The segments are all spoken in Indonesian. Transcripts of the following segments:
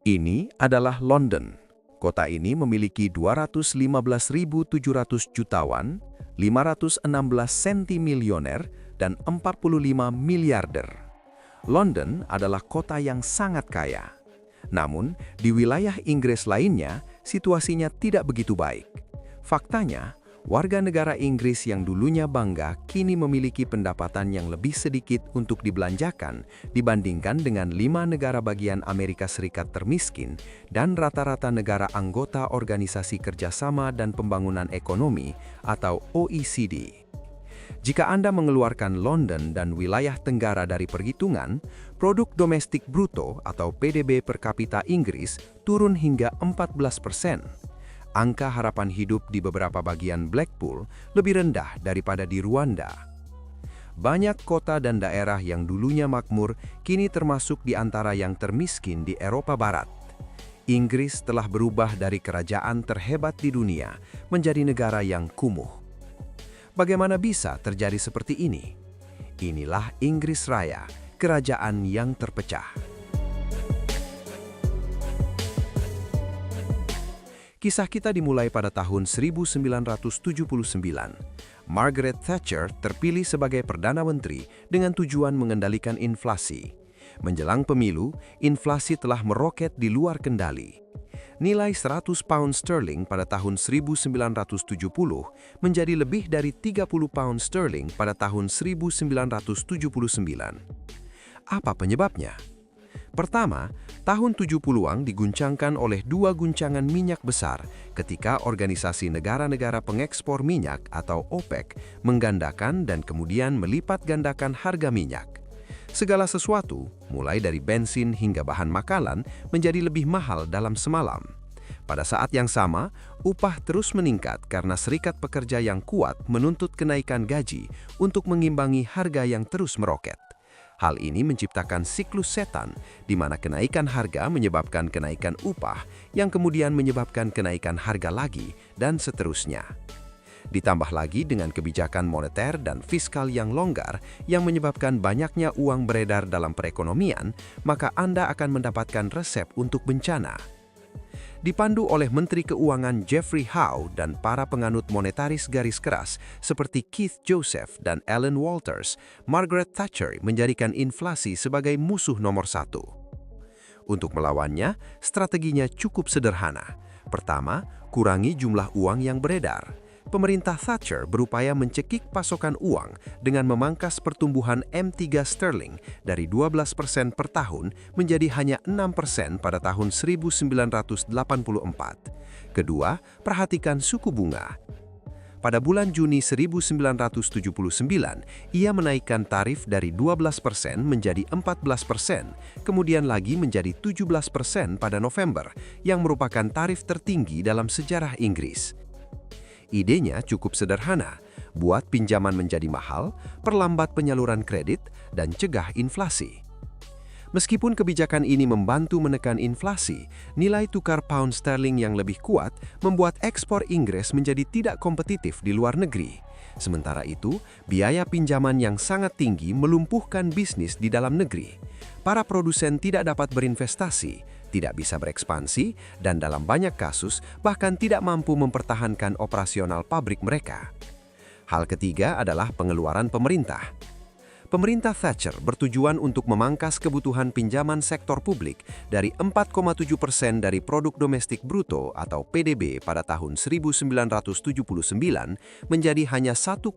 Ini adalah London. Kota ini memiliki 215.700 jutawan, 516 sentimilioner, dan 45 miliarder. London adalah kota yang sangat kaya. Namun, di wilayah Inggris lainnya, situasinya tidak begitu baik. Faktanya, warga negara Inggris yang dulunya bangga kini memiliki pendapatan yang lebih sedikit untuk dibelanjakan dibandingkan dengan 5 negara bagian Amerika Serikat termiskin dan rata-rata negara anggota Organisasi Kerjasama dan Pembangunan Ekonomi atau OECD. Jika Anda mengeluarkan London dan wilayah Tenggara dari perhitungan, produk domestik bruto atau PDB per kapita Inggris turun hingga 14%. Angka harapan hidup di beberapa bagian Blackpool lebih rendah daripada di Rwanda. Banyak kota dan daerah yang dulunya makmur kini termasuk di antara yang termiskin di Eropa Barat. Inggris telah berubah dari kerajaan terhebat di dunia menjadi negara yang kumuh. Bagaimana bisa terjadi seperti ini? Inilah Inggris Raya, kerajaan yang terpecah. Kisah kita dimulai pada tahun 1979. Margaret Thatcher terpilih sebagai Perdana Menteri dengan tujuan mengendalikan inflasi. Menjelang pemilu, inflasi telah meroket di luar kendali. Nilai 100 pound sterling pada tahun 1970 menjadi lebih dari 30 pound sterling pada tahun 1979. Apa penyebabnya? Pertama, tahun 70-an diguncangkan oleh dua guncangan minyak besar ketika Organisasi Negara-Negara Pengekspor Minyak atau OPEC menggandakan dan kemudian melipat gandakan harga minyak. Segala sesuatu, mulai dari bensin hingga bahan makanan, menjadi lebih mahal dalam semalam. Pada saat yang sama, upah terus meningkat karena serikat pekerja yang kuat menuntut kenaikan gaji untuk mengimbangi harga yang terus meroket. Hal ini menciptakan siklus setan, di mana kenaikan harga menyebabkan kenaikan upah, yang kemudian menyebabkan kenaikan harga lagi, dan seterusnya. Ditambah lagi dengan kebijakan moneter dan fiskal yang longgar yang menyebabkan banyaknya uang beredar dalam perekonomian, maka Anda akan mendapatkan resep untuk bencana. Dipandu oleh Menteri Keuangan Geoffrey Howe dan para penganut monetaris garis keras seperti Keith Joseph dan Alan Walters, Margaret Thatcher menjadikan inflasi sebagai musuh nomor satu. Untuk melawannya, strateginya cukup sederhana. Pertama, kurangi jumlah uang yang beredar. Pemerintah Thatcher berupaya mencekik pasokan uang dengan memangkas pertumbuhan M3 sterling dari 12% per tahun menjadi hanya 6% pada tahun 1984. Kedua, perhatikan suku bunga. Pada bulan Juni 1979, ia menaikkan tarif dari 12% menjadi 14%, kemudian lagi menjadi 17% pada November, yang merupakan tarif tertinggi dalam sejarah Inggris. Idenya cukup sederhana, buat pinjaman menjadi mahal, perlambat penyaluran kredit, dan cegah inflasi. Meskipun kebijakan ini membantu menekan inflasi, nilai tukar pound sterling yang lebih kuat membuat ekspor Inggris menjadi tidak kompetitif di luar negeri. Sementara itu, biaya pinjaman yang sangat tinggi melumpuhkan bisnis di dalam negeri. Para produsen tidak dapat berinvestasi, tidak bisa berekspansi, dan dalam banyak kasus bahkan tidak mampu mempertahankan operasional pabrik mereka. Hal ketiga adalah pengeluaran pemerintah. Pemerintah Thatcher bertujuan untuk memangkas kebutuhan pinjaman sektor publik dari 4,7% dari produk domestik bruto atau PDB pada tahun 1979 menjadi hanya 1,5%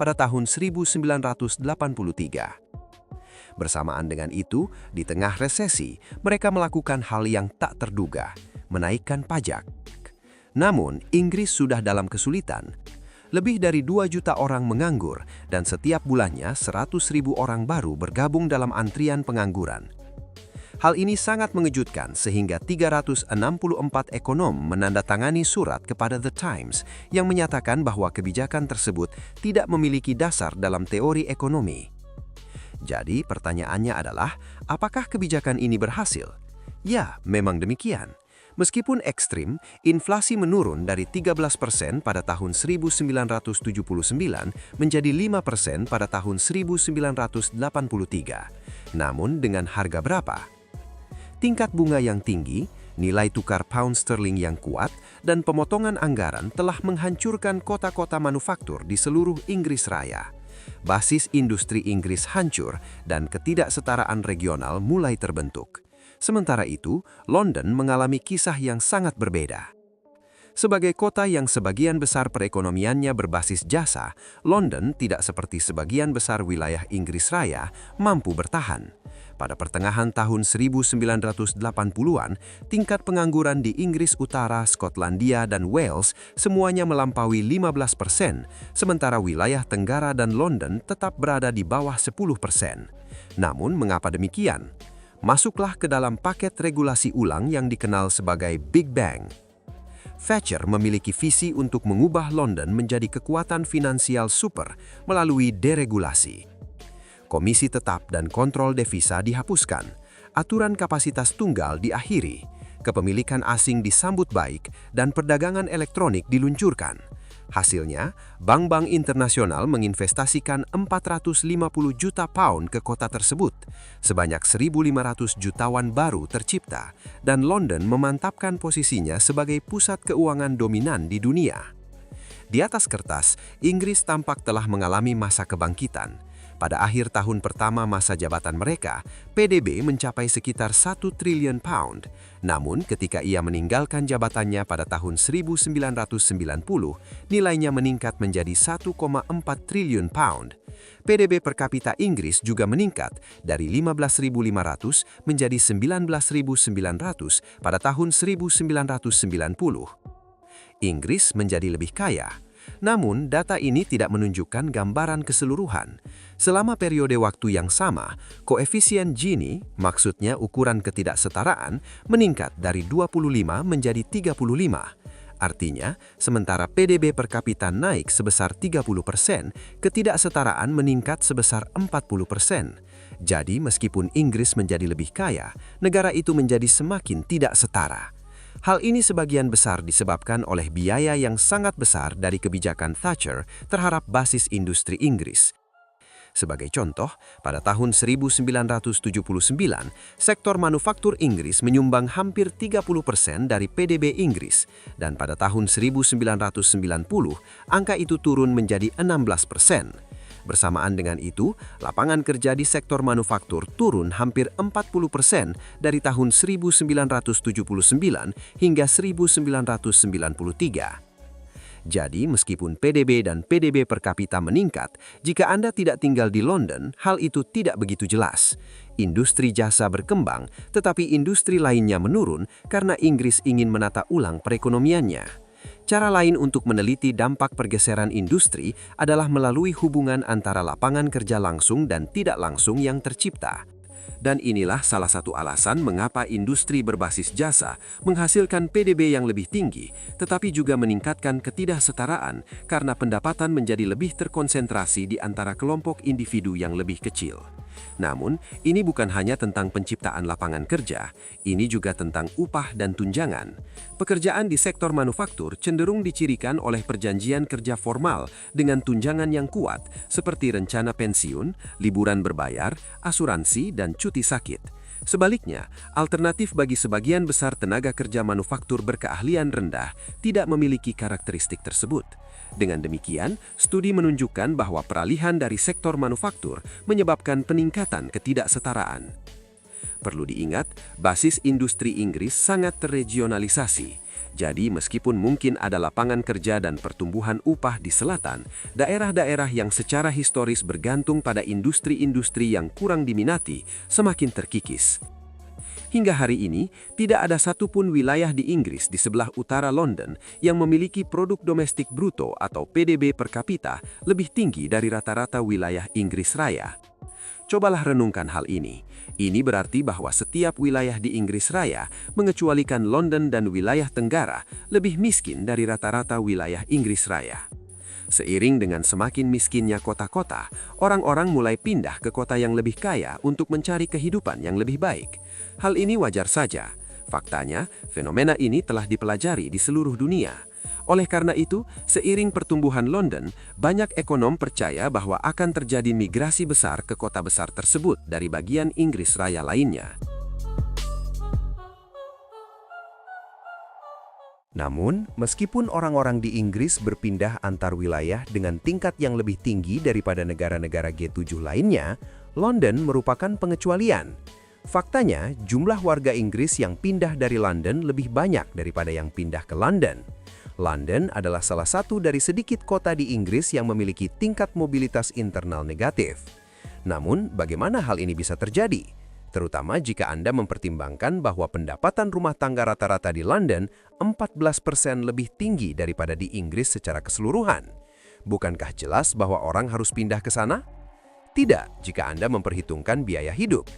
pada tahun 1983. Bersamaan dengan itu, di tengah resesi, mereka melakukan hal yang tak terduga, menaikkan pajak. Namun, Inggris sudah dalam kesulitan. Lebih dari 2 juta orang menganggur, dan setiap bulannya 100.000 orang baru bergabung dalam antrian pengangguran. Hal ini sangat mengejutkan sehingga 364 ekonom menandatangani surat kepada The Times yang menyatakan bahwa kebijakan tersebut tidak memiliki dasar dalam teori ekonomi. Jadi pertanyaannya adalah, apakah kebijakan ini berhasil? Ya, memang demikian. Meskipun ekstrim, inflasi menurun dari 13% pada tahun 1979 menjadi 5% pada tahun 1983. Namun dengan harga berapa? Tingkat bunga yang tinggi, nilai tukar pound sterling yang kuat, dan pemotongan anggaran telah menghancurkan kota-kota manufaktur di seluruh Inggris Raya. Basis industri Inggris hancur dan ketidaksetaraan regional mulai terbentuk. Sementara itu, London mengalami kisah yang sangat berbeda. Sebagai kota yang sebagian besar perekonomiannya berbasis jasa, London tidak seperti sebagian besar wilayah Inggris Raya mampu bertahan. Pada pertengahan tahun 1980-an, tingkat pengangguran di Inggris Utara, Skotlandia, dan Wales semuanya melampaui 15%, sementara wilayah Tenggara dan London tetap berada di bawah 10%. Namun, mengapa demikian? Masuklah ke dalam paket regulasi ulang yang dikenal sebagai Big Bang. Thatcher memiliki visi untuk mengubah London menjadi kekuatan finansial super melalui deregulasi. Komisi tetap dan kontrol devisa dihapuskan, aturan kapasitas tunggal diakhiri, kepemilikan asing disambut baik, dan perdagangan elektronik diluncurkan. Hasilnya, bank-bank internasional menginvestasikan 450 juta pound ke kota tersebut, sebanyak 1.500 jutawan baru tercipta, dan London memantapkan posisinya sebagai pusat keuangan dominan di dunia. Di atas kertas, Inggris tampak telah mengalami masa kebangkitan. Pada akhir tahun pertama masa jabatan mereka, PDB mencapai sekitar 1 triliun pound. Namun, ketika ia meninggalkan jabatannya pada tahun 1990, nilainya meningkat menjadi 1,4 triliun pound. PDB per kapita Inggris juga meningkat dari 15.500 menjadi 19.900 pada tahun 1990. Inggris menjadi lebih kaya. Namun, data ini tidak menunjukkan gambaran keseluruhan. Selama periode waktu yang sama, koefisien Gini, maksudnya ukuran ketidaksetaraan, meningkat dari 25 menjadi 35. Artinya, sementara PDB per kapita naik sebesar 30%, ketidaksetaraan meningkat sebesar 40%. Jadi, meskipun Inggris menjadi lebih kaya, negara itu menjadi semakin tidak setara. Hal ini sebagian besar disebabkan oleh biaya yang sangat besar dari kebijakan Thatcher terhadap basis industri Inggris. Sebagai contoh, pada tahun 1979, sektor manufaktur Inggris menyumbang hampir 30% dari PDB Inggris, dan pada tahun 1990, angka itu turun menjadi 16%. Bersamaan dengan itu, lapangan kerja di sektor manufaktur turun hampir 40% dari tahun 1979 hingga 1993. Jadi, meskipun PDB dan PDB per kapita meningkat, jika Anda tidak tinggal di London, hal itu tidak begitu jelas. Industri jasa berkembang, tetapi industri lainnya menurun karena Inggris ingin menata ulang perekonomiannya. Cara lain untuk meneliti dampak pergeseran industri adalah melalui hubungan antara lapangan kerja langsung dan tidak langsung yang tercipta. Dan inilah salah satu alasan mengapa industri berbasis jasa menghasilkan PDB yang lebih tinggi, tetapi juga meningkatkan ketidaksetaraan karena pendapatan menjadi lebih terkonsentrasi di antara kelompok individu yang lebih kecil. Namun, ini bukan hanya tentang penciptaan lapangan kerja, ini juga tentang upah dan tunjangan. Pekerjaan di sektor manufaktur cenderung dicirikan oleh perjanjian kerja formal dengan tunjangan yang kuat, seperti rencana pensiun, liburan berbayar, asuransi, dan cuti sakit. Sebaliknya, alternatif bagi sebagian besar tenaga kerja manufaktur berkeahlian rendah tidak memiliki karakteristik tersebut. Dengan demikian, studi menunjukkan bahwa peralihan dari sektor manufaktur menyebabkan peningkatan ketidaksetaraan. Perlu diingat, basis industri Inggris sangat terregionalisasi. Jadi, meskipun mungkin ada lapangan kerja dan pertumbuhan upah di selatan, daerah-daerah yang secara historis bergantung pada industri-industri yang kurang diminati semakin terkikis. Hingga hari ini, tidak ada satupun wilayah di Inggris di sebelah utara London yang memiliki produk domestik bruto atau PDB per kapita lebih tinggi dari rata-rata wilayah Inggris Raya. Cobalah renungkan hal ini. Ini berarti bahwa setiap wilayah di Inggris Raya, mengecualikan London dan wilayah Tenggara, lebih miskin dari rata-rata wilayah Inggris Raya. Seiring dengan semakin miskinnya kota-kota, orang-orang mulai pindah ke kota yang lebih kaya untuk mencari kehidupan yang lebih baik. Hal ini wajar saja. Faktanya, fenomena ini telah dipelajari di seluruh dunia. Oleh karena itu, seiring pertumbuhan London, banyak ekonom percaya bahwa akan terjadi migrasi besar ke kota besar tersebut dari bagian Inggris Raya lainnya. Namun, meskipun orang-orang di Inggris berpindah antar wilayah dengan tingkat yang lebih tinggi daripada negara-negara G7 lainnya, London merupakan pengecualian. Faktanya, jumlah warga Inggris yang pindah dari London lebih banyak daripada yang pindah ke London. London adalah salah satu dari sedikit kota di Inggris yang memiliki tingkat mobilitas internal negatif. Namun, bagaimana hal ini bisa terjadi? Terutama jika Anda mempertimbangkan bahwa pendapatan rumah tangga rata-rata di London 14% lebih tinggi daripada di Inggris secara keseluruhan. Bukankah jelas bahwa orang harus pindah ke sana? Tidak, jika Anda memperhitungkan biaya hidup.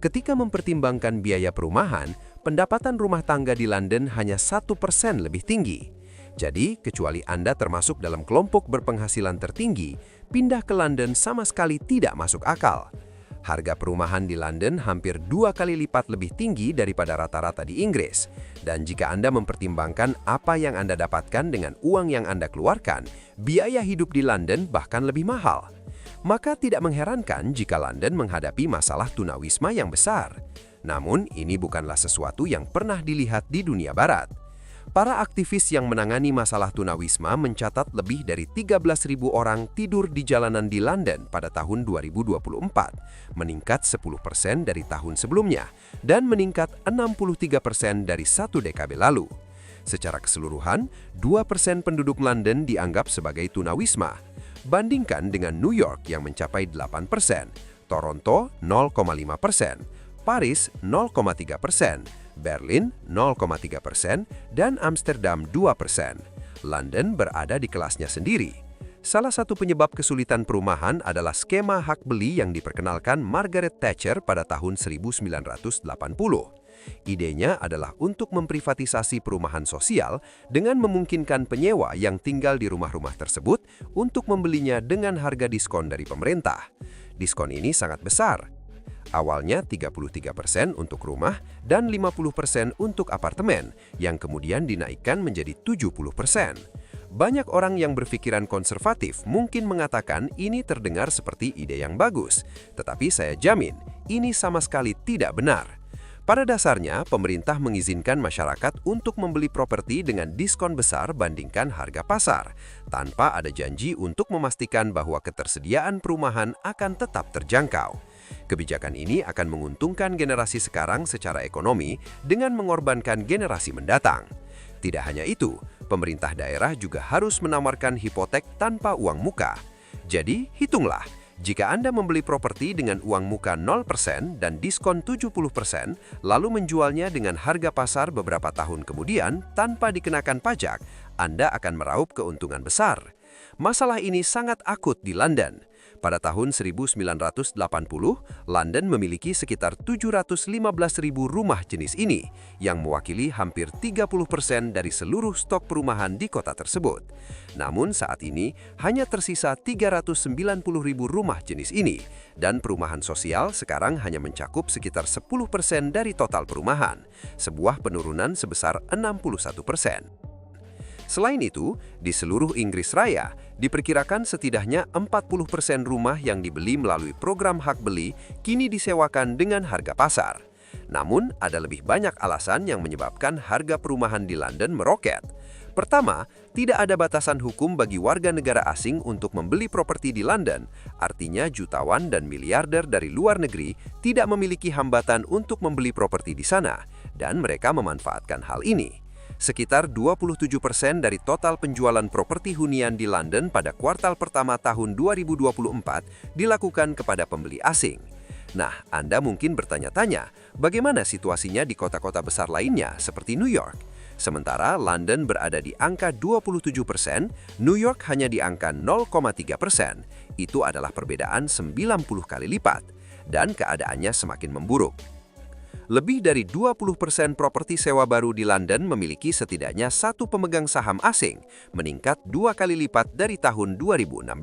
Ketika mempertimbangkan biaya perumahan, pendapatan rumah tangga di London hanya 1% lebih tinggi. Jadi, kecuali Anda termasuk dalam kelompok berpenghasilan tertinggi, pindah ke London sama sekali tidak masuk akal. Harga perumahan di London hampir 2 kali lipat lebih tinggi daripada rata-rata di Inggris. Dan jika Anda mempertimbangkan apa yang Anda dapatkan dengan uang yang Anda keluarkan, biaya hidup di London bahkan lebih mahal. Maka tidak mengherankan jika London menghadapi masalah tunawisma yang besar. Namun, ini bukanlah sesuatu yang pernah dilihat di dunia barat. Para aktivis yang menangani masalah tunawisma mencatat lebih dari 13.000 orang tidur di jalanan di London pada tahun 2024, meningkat 10% dari tahun sebelumnya, dan meningkat 63% dari satu dekade lalu. Secara keseluruhan, 2% penduduk London dianggap sebagai tunawisma. Bandingkan dengan New York yang mencapai 8%, Toronto 0,5%, Paris 0,3%, Berlin 0,3%, dan Amsterdam 2%. London berada di kelasnya sendiri. Salah satu penyebab kesulitan perumahan adalah skema hak beli yang diperkenalkan Margaret Thatcher pada tahun 1980. Idenya adalah untuk memprivatisasi perumahan sosial dengan memungkinkan penyewa yang tinggal di rumah-rumah tersebut untuk membelinya dengan harga diskon dari pemerintah. Diskon ini sangat besar. Awalnya 33% untuk rumah dan 50% untuk apartemen, yang kemudian dinaikkan menjadi 70%. Banyak orang yang berpikiran konservatif mungkin mengatakan ini terdengar seperti ide yang bagus, tetapi saya jamin ini sama sekali tidak benar. Pada dasarnya, pemerintah mengizinkan masyarakat untuk membeli properti dengan diskon besar bandingkan harga pasar, tanpa ada janji untuk memastikan bahwa ketersediaan perumahan akan tetap terjangkau. Kebijakan ini akan menguntungkan generasi sekarang secara ekonomi dengan mengorbankan generasi mendatang. Tidak hanya itu, pemerintah daerah juga harus menawarkan hipotek tanpa uang muka. Jadi, hitunglah. Jika Anda membeli properti dengan uang muka 0% dan diskon 70%, lalu menjualnya dengan harga pasar beberapa tahun kemudian tanpa dikenakan pajak, Anda akan meraup keuntungan besar. Masalah ini sangat akut di London. Pada tahun 1980, London memiliki sekitar 715.000 rumah jenis ini, yang mewakili hampir 30% dari seluruh stok perumahan di kota tersebut. Namun saat ini, hanya tersisa 390.000 rumah jenis ini, dan perumahan sosial sekarang hanya mencakup sekitar 10% dari total perumahan, sebuah penurunan sebesar 61%. Selain itu, di seluruh Inggris Raya, diperkirakan setidaknya 40% rumah yang dibeli melalui program hak beli kini disewakan dengan harga pasar. Namun, ada lebih banyak alasan yang menyebabkan harga perumahan di London meroket. Pertama, tidak ada batasan hukum bagi warga negara asing untuk membeli properti di London, artinya jutawan dan miliarder dari luar negeri tidak memiliki hambatan untuk membeli properti di sana, dan mereka memanfaatkan hal ini. Sekitar 27% dari total penjualan properti hunian di London pada kuartal pertama tahun 2024 dilakukan kepada pembeli asing. Nah, Anda mungkin bertanya-tanya, bagaimana situasinya di kota-kota besar lainnya seperti New York? Sementara London berada di angka 27%, New York hanya di angka 0,3%. Itu adalah perbedaan 90 kali lipat, dan keadaannya semakin memburuk. Lebih dari 20% properti sewa baru di London memiliki setidaknya satu pemegang saham asing, meningkat 2 kali lipat dari tahun 2016.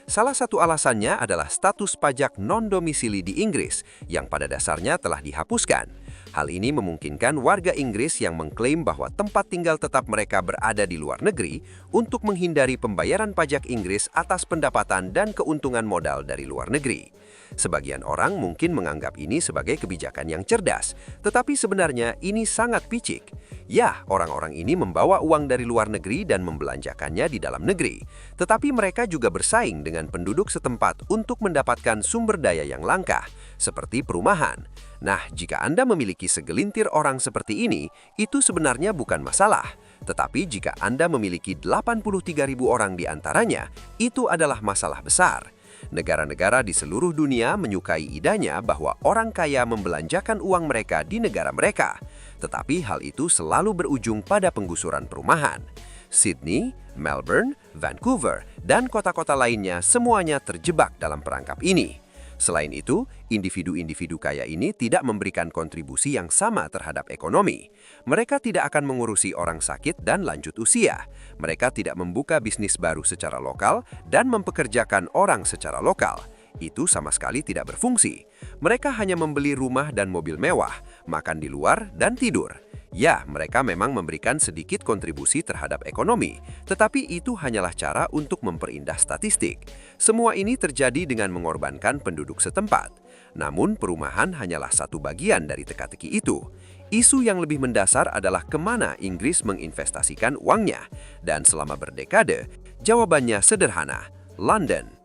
Salah satu alasannya adalah status pajak non-domisili di Inggris, yang pada dasarnya telah dihapuskan. Hal ini memungkinkan warga Inggris yang mengklaim bahwa tempat tinggal tetap mereka berada di luar negeri untuk menghindari pembayaran pajak Inggris atas pendapatan dan keuntungan modal dari luar negeri. Sebagian orang mungkin menganggap ini sebagai kebijakan yang cerdas, tetapi sebenarnya ini sangat picik. Ya, orang-orang ini membawa uang dari luar negeri dan membelanjakannya di dalam negeri, tetapi mereka juga bersaing dengan penduduk setempat untuk mendapatkan sumber daya yang langka, seperti perumahan. Nah, jika Anda memiliki segelintir orang seperti ini, itu sebenarnya bukan masalah. Tetapi jika Anda memiliki 83.000 orang di antaranya, itu adalah masalah besar. Negara-negara di seluruh dunia menyukai idenya bahwa orang kaya membelanjakan uang mereka di negara mereka. Tetapi hal itu selalu berujung pada penggusuran perumahan. Sydney, Melbourne, Vancouver, dan kota-kota lainnya semuanya terjebak dalam perangkap ini. Selain itu, individu-individu kaya ini tidak memberikan kontribusi yang sama terhadap ekonomi. Mereka tidak akan mengurusi orang sakit dan lanjut usia. Mereka tidak membuka bisnis baru secara lokal dan mempekerjakan orang secara lokal. Itu sama sekali tidak berfungsi. Mereka hanya membeli rumah dan mobil mewah, makan di luar, dan tidur. Ya, mereka memang memberikan sedikit kontribusi terhadap ekonomi, tetapi itu hanyalah cara untuk memperindah statistik. Semua ini terjadi dengan mengorbankan penduduk setempat. Namun, perumahan hanyalah satu bagian dari teka-teki itu. Isu yang lebih mendasar adalah kemana Inggris menginvestasikan uangnya. Dan selama berdekade, jawabannya sederhana, London.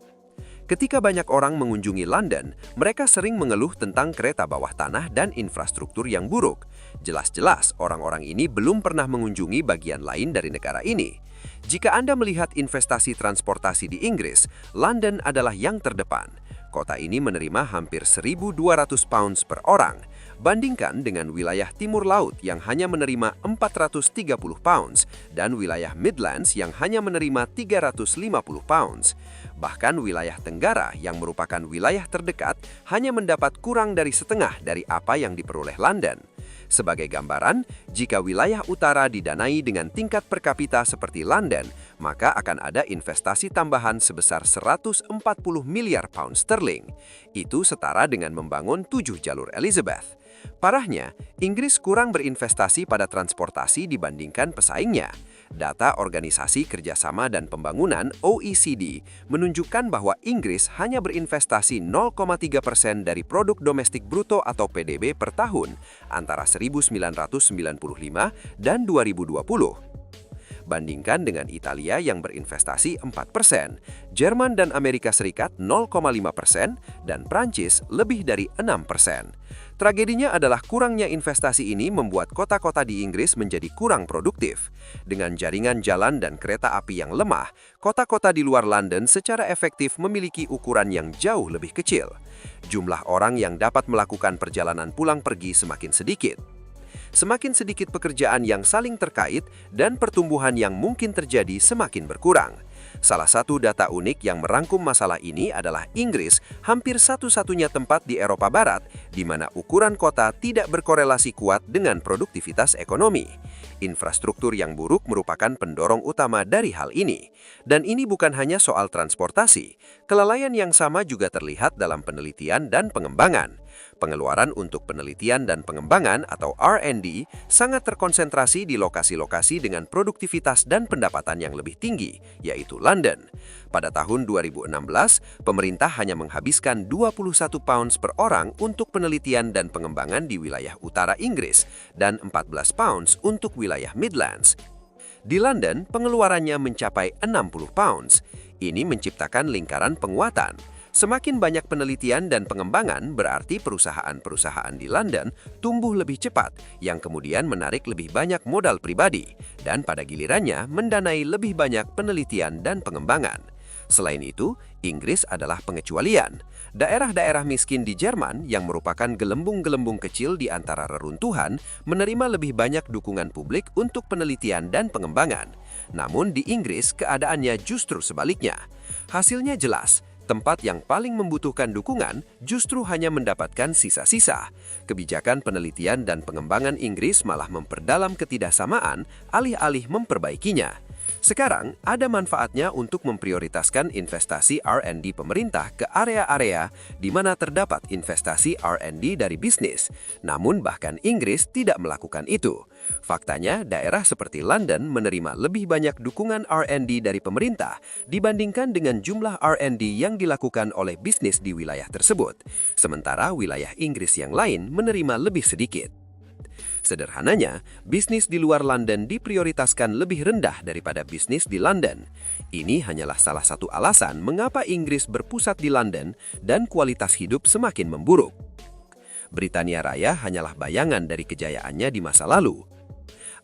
Ketika banyak orang mengunjungi London, mereka sering mengeluh tentang kereta bawah tanah dan infrastruktur yang buruk. Jelas-jelas orang-orang ini belum pernah mengunjungi bagian lain dari negara ini. Jika Anda melihat investasi transportasi di Inggris, London adalah yang terdepan. Kota ini menerima hampir 1.200 pounds per orang. Bandingkan dengan wilayah Timur Laut yang hanya menerima 430 pounds dan wilayah Midlands yang hanya menerima 350 pounds. Bahkan wilayah Tenggara yang merupakan wilayah terdekat hanya mendapat kurang dari setengah dari apa yang diperoleh London. Sebagai gambaran, jika wilayah utara didanai dengan tingkat per kapita seperti London, maka akan ada investasi tambahan sebesar 140 miliar pound sterling. Itu setara dengan membangun 7 jalur Elizabeth. Parahnya, Inggris kurang berinvestasi pada transportasi dibandingkan pesaingnya. Data Organisasi Kerjasama dan Pembangunan (OECD) menunjukkan bahwa Inggris hanya berinvestasi 0,3% dari produk domestik bruto atau PDB per tahun antara 1995 dan 2020. Bandingkan dengan Italia yang berinvestasi 4%, Jerman dan Amerika Serikat 0,5%, dan Prancis lebih dari 6%. Tragedinya adalah kurangnya investasi ini membuat kota-kota di Inggris menjadi kurang produktif. Dengan jaringan jalan dan kereta api yang lemah, kota-kota di luar London secara efektif memiliki ukuran yang jauh lebih kecil. Jumlah orang yang dapat melakukan perjalanan pulang pergi semakin sedikit. Semakin sedikit pekerjaan yang saling terkait dan pertumbuhan yang mungkin terjadi semakin berkurang. Salah satu data unik yang merangkum masalah ini adalah Inggris hampir satu-satunya tempat di Eropa Barat di mana ukuran kota tidak berkorelasi kuat dengan produktivitas ekonomi. Infrastruktur yang buruk merupakan pendorong utama dari hal ini. Dan ini bukan hanya soal transportasi. Kelalaian yang sama juga terlihat dalam penelitian dan pengembangan. Pengeluaran untuk penelitian dan pengembangan atau R&D sangat terkonsentrasi di lokasi-lokasi dengan produktivitas dan pendapatan yang lebih tinggi, yaitu London. Pada tahun 2016, pemerintah hanya menghabiskan 21 pounds per orang untuk penelitian dan pengembangan di wilayah utara Inggris dan 14 pounds untuk wilayah Midlands. Di London, pengeluarannya mencapai 60 pounds. Ini menciptakan lingkaran penguatan. Semakin banyak penelitian dan pengembangan berarti perusahaan-perusahaan di London tumbuh lebih cepat, yang kemudian menarik lebih banyak modal pribadi, dan pada gilirannya mendanai lebih banyak penelitian dan pengembangan. Selain itu, Inggris adalah pengecualian. Daerah-daerah miskin di Jerman yang merupakan gelembung-gelembung kecil di antara reruntuhan menerima lebih banyak dukungan publik untuk penelitian dan pengembangan. Namun di Inggris keadaannya justru sebaliknya. Hasilnya jelas. Tempat yang paling membutuhkan dukungan justru hanya mendapatkan sisa-sisa. Kebijakan penelitian dan pengembangan Inggris malah memperdalam ketidaksamaan alih-alih memperbaikinya. Sekarang, ada manfaatnya untuk memprioritaskan investasi R&D pemerintah ke area-area di mana terdapat investasi R&D dari bisnis. Namun bahkan Inggris tidak melakukan itu. Faktanya, daerah seperti London menerima lebih banyak dukungan R&D dari pemerintah dibandingkan dengan jumlah R&D yang dilakukan oleh bisnis di wilayah tersebut. Sementara wilayah Inggris yang lain menerima lebih sedikit. Sederhananya, bisnis di luar London diprioritaskan lebih rendah daripada bisnis di London. Ini hanyalah salah satu alasan mengapa Inggris berpusat di London dan kualitas hidup semakin memburuk. Britania Raya hanyalah bayangan dari kejayaannya di masa lalu.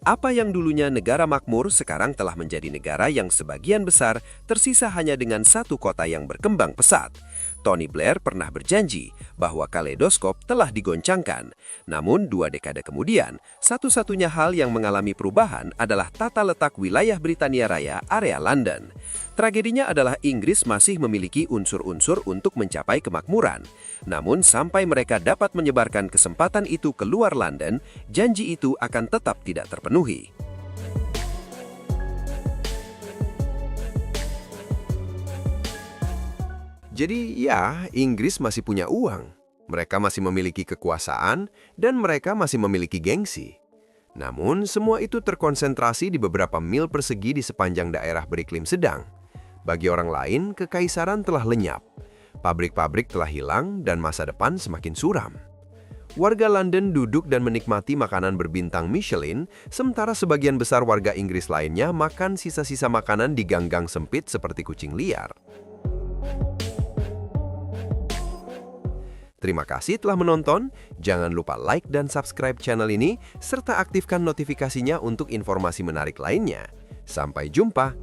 Apa yang dulunya negara makmur sekarang telah menjadi negara yang sebagian besar tersisa hanya dengan satu kota yang berkembang pesat. Tony Blair pernah berjanji bahwa kaleidoskop telah digoncangkan. Namun 2 dekade kemudian, satu-satunya hal yang mengalami perubahan adalah tata letak wilayah Britania Raya area London. Tragedinya adalah Inggris masih memiliki unsur-unsur untuk mencapai kemakmuran. Namun sampai mereka dapat menyebarkan kesempatan itu keluar London, janji itu akan tetap tidak terpenuhi. Jadi ya, Inggris masih punya uang. Mereka masih memiliki kekuasaan dan mereka masih memiliki gengsi. Namun, semua itu terkonsentrasi di beberapa mil persegi di sepanjang daerah beriklim sedang. Bagi orang lain, kekaisaran telah lenyap. Pabrik-pabrik telah hilang dan masa depan semakin suram. Warga London duduk dan menikmati makanan berbintang Michelin, sementara sebagian besar warga Inggris lainnya makan sisa-sisa makanan di gang-gang sempit seperti kucing liar. Terima kasih telah menonton, jangan lupa like dan subscribe channel ini, serta aktifkan notifikasinya untuk informasi menarik lainnya. Sampai jumpa!